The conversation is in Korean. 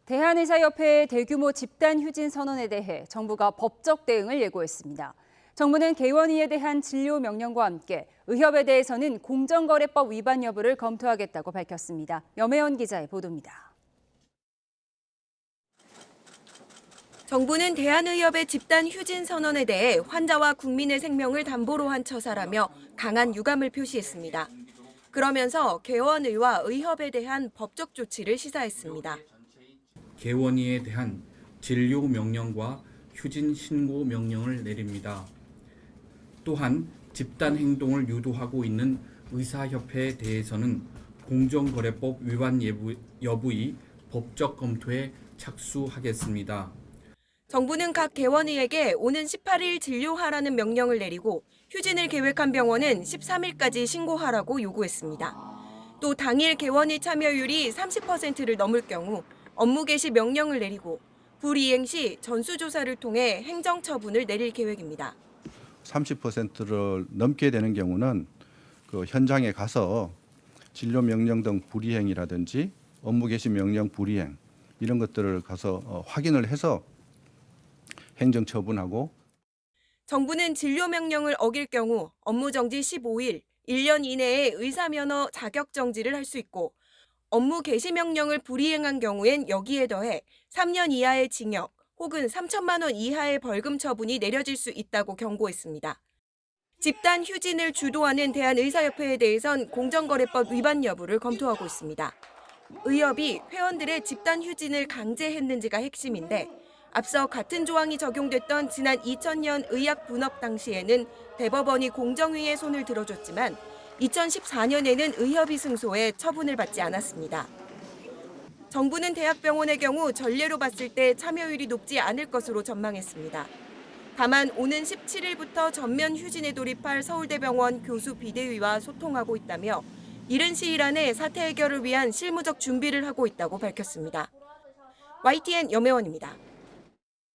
대한의사협회의 대규모 집단 휴진 선언에 대해 정부가 법적 대응을 예고했습니다. 정부는 개원위에 대한 진료 명령과 함께 의협에 대해서는 공정거래법 위반 여부를 검토하겠다고 밝혔습니다. 염혜원 기자의 보도입니다. 정부는 대한의협의 집단 휴진 선언에 대해 환자와 국민의 생명을 담보로 한 처사라며 강한 유감을 표시했습니다. 그러면서 개원의와 의협에 대한 법적 조치를 시사했습니다. 개원위에 대한 진료 명령과 휴진 신고 명령을 내립니다. 또한 집단 행동을 유도하고 있는 의사협회에 대해서는 공정거래법 위반 여부의 법적 검토에 착수하겠습니다. 정부는 각 개원의에게 오는 18일 진료하라는 명령을 내리고 휴진을 계획한 병원은 13일까지 신고하라고 요구했습니다. 또 당일 개원의 참여율이 30%를 넘을 경우 업무 개시 명령을 내리고 불이행 시 전수조사를 통해 행정처분을 내릴 계획입니다. 30%를 넘게 되는 경우는 그 현장에 가서 진료 명령 등 불이행이라든지 업무 개시 명령 불이행 이런 것들을 가서 확인을 해서 행정처분하고 정부는 진료 명령을 어길 경우 업무 정지 15일, 1년 이내에 의사면허 자격 정지를 할 수 있고 업무 개시 명령을 불이행한 경우엔 여기에 더해 3년 이하의 징역 혹은 3천만 원 이하의 벌금 처분이 내려질 수 있다고 경고했습니다. 집단 휴진을 주도하는 대한의사협회에 대해선 공정거래법 위반 여부를 검토하고 있습니다. 의협이 회원들의 집단 휴진을 강제했는지가 핵심인데 앞서 같은 조항이 적용됐던 지난 2000년 의학 분업 당시에는 대법원이 공정위에 손을 들어줬지만 2014년에는 의협이 승소해 처분을 받지 않았습니다. 정부는 대학병원의 경우 전례로 봤을 때 참여율이 높지 않을 것으로 전망했습니다. 다만 오는 17일부터 전면 휴진에 돌입할 서울대병원 교수 비대위와 소통하고 있다며 이른 시일 안에 사태 해결을 위한 실무적 준비를 하고 있다고 밝혔습니다. YTN 염혜원입니다.